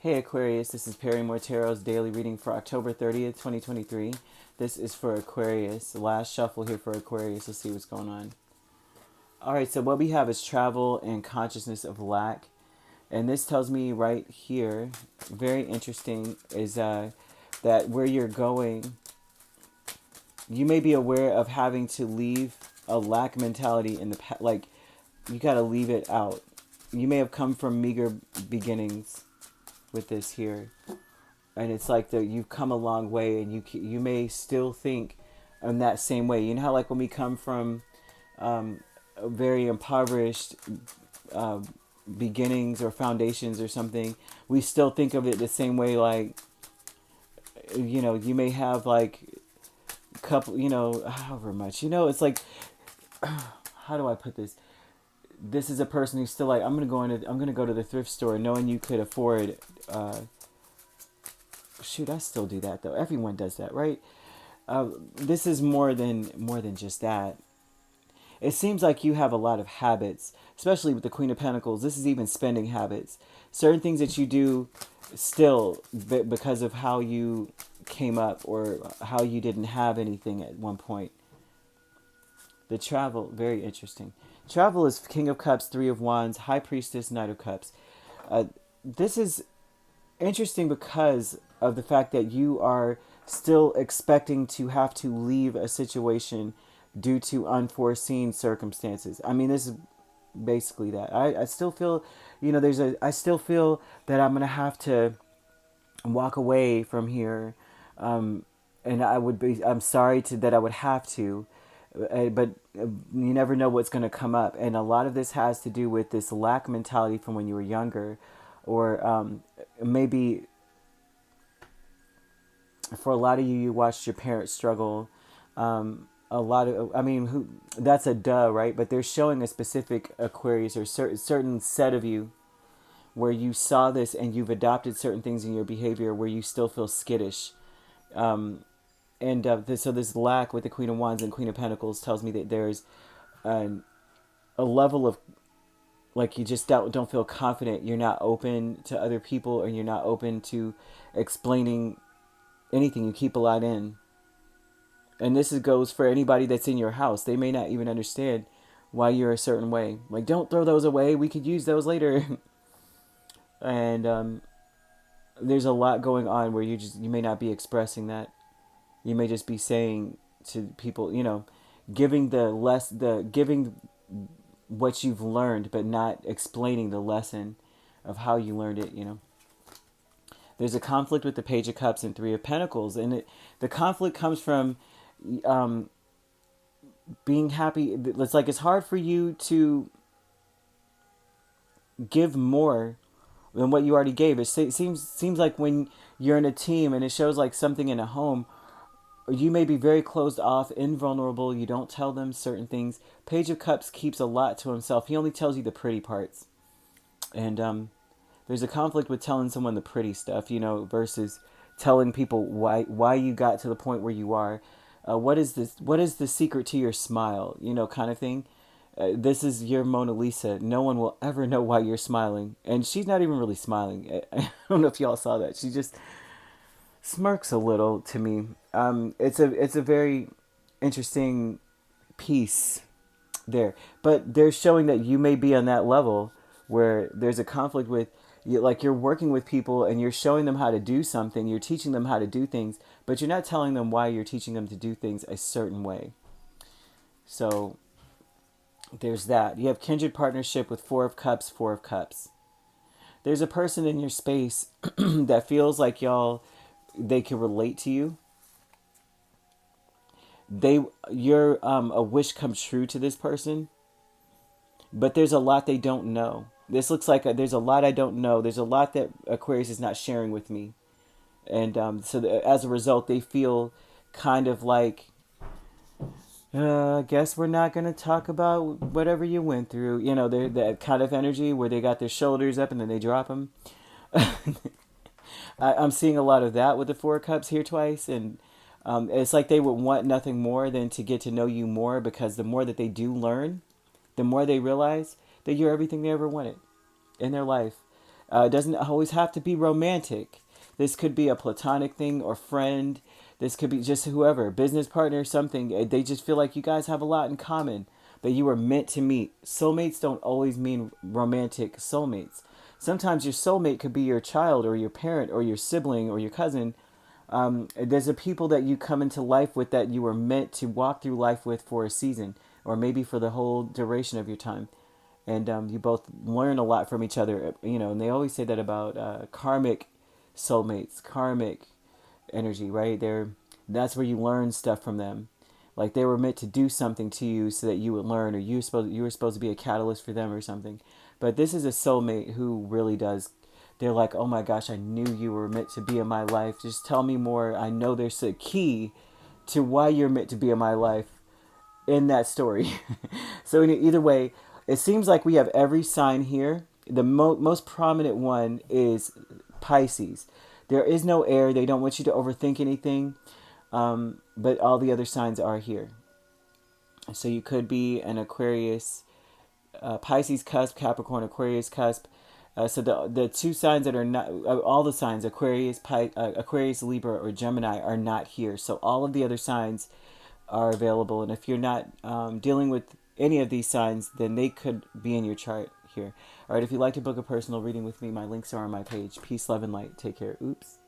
Hey Aquarius, this is Perrymore Tarot's daily reading for October 30th, 2023. This is for Aquarius. The last shuffle here for Aquarius. Let's see what's going on. Alright, so what we have is travel and consciousness of lack. And this tells me right here, very interesting, is that where you're going, you may be aware of having to leave a lack mentality in the past. Like, you got to leave it out. You may have come from meager beginnings with this here, and it's like you've come a long way, and you may still think in that same way. You know how, like, when we come from very impoverished beginnings or foundations or something, we still think of it the same way. Like, you may have like a couple, however much, it's like, how do I put this? This is a person who's still like, I'm gonna go to the thrift store, knowing you could afford. Shoot, I still do that though. Everyone does that, right? This is more than just that. It seems like you have a lot of habits, especially with the Queen of Pentacles. This is even spending habits. Certain things that you do still because of how you came up or how you didn't have anything at one point. The travel, very interesting. Travel is King of Cups, Three of Wands, High Priestess, Knight of Cups. This is interesting because of the fact that you are still expecting to have to leave a situation due to unforeseen circumstances. I mean, this is basically that. I still feel, I still feel that I'm going to have to walk away from here. And I'm sorry that I would have to, but you never know what's going to come up. And a lot of this has to do with this lack mentality from when you were younger, or maybe for a lot of you, you watched your parents struggle. That's a duh, right? But they're showing a specific Aquarius or certain set of you where you saw this and you've adopted certain things in your behavior where you still feel skittish. So this lack with the Queen of Wands and Queen of Pentacles tells me that there's a level of, like, you just don't feel confident. You're not open to other people, or you're not open to explaining anything. You keep a lot in. And goes for anybody that's in your house. They may not even understand why you're a certain way. Like, don't throw those away. We could use those later. And there's a lot going on where you may not be expressing that. You may just be saying to people, giving giving what you've learned, but not explaining the lesson of how you learned it. There's a conflict with the Page of Cups and Three of Pentacles, and the conflict comes from being happy. It's like it's hard for you to give more than what you already gave. It seems like when you're in a team and it shows like something in a home, you may be very closed off, invulnerable. You don't tell them certain things. Page of Cups keeps a lot to himself. He only tells you the pretty parts. And there's a conflict with telling someone the pretty stuff, versus telling people why you got to the point where you are. What is the secret to your smile, kind of thing. This is your Mona Lisa. No one will ever know why you're smiling. And she's not even really smiling. I don't know if y'all saw that. She just smirks a little to me. It's a very interesting piece there. But they're showing that you may be on that level where there's a conflict with, like, you're working with people and you're showing them how to do something. You're teaching them how to do things, but you're not telling them why you're teaching them to do things a certain way. So there's that. You have kindred partnership with Four of Cups, Four of Cups. There's a person in your space that feels like they can relate to you. Your a wish comes true to this person, but there's a lot they don't know. This looks like there's a lot I don't know. There's a lot that Aquarius is not sharing with me. And as a result, they feel kind of like, I guess we're not going to talk about whatever you went through. They're that kind of energy where they got their shoulders up and then they drop them. I'm seeing a lot of that with the Four of Cups here twice. And it's like they would want nothing more than to get to know you more, because the more that they do learn, the more they realize that you're everything they ever wanted in their life. It doesn't always have to be romantic. This could be a platonic thing or friend. This could be just whoever, business partner, something. They just feel like you guys have a lot in common, that you were meant to meet. Soulmates don't always mean romantic soulmates. Sometimes your soulmate could be your child or your parent or your sibling or your cousin. There's a people that you come into life with that you were meant to walk through life with for a season or maybe for the whole duration of your time. And you both learn a lot from each other, and they always say that about karmic soulmates, karmic energy, right? That's where you learn stuff from them. Like they were meant to do something to you so that you would learn, or you were supposed to be a catalyst for them or something. But this is a soulmate who really does. They're like, oh my gosh, I knew you were meant to be in my life. Just tell me more. I know there's a key to why you're meant to be in my life in that story. So either way, it seems like we have every sign here. The most prominent one is Pisces. There is no air. They don't want you to overthink anything. But all the other signs are here. So you could be an Aquarius, Pisces cusp, Capricorn, Aquarius cusp. So the two signs that are not, all the signs, Aquarius, Libra, or Gemini, are not here. So all of the other signs are available. And if you're not dealing with any of these signs, then they could be in your chart here. All right, if you'd like to book a personal reading with me, my links are on my page. Peace, love, and light. Take care. Oops.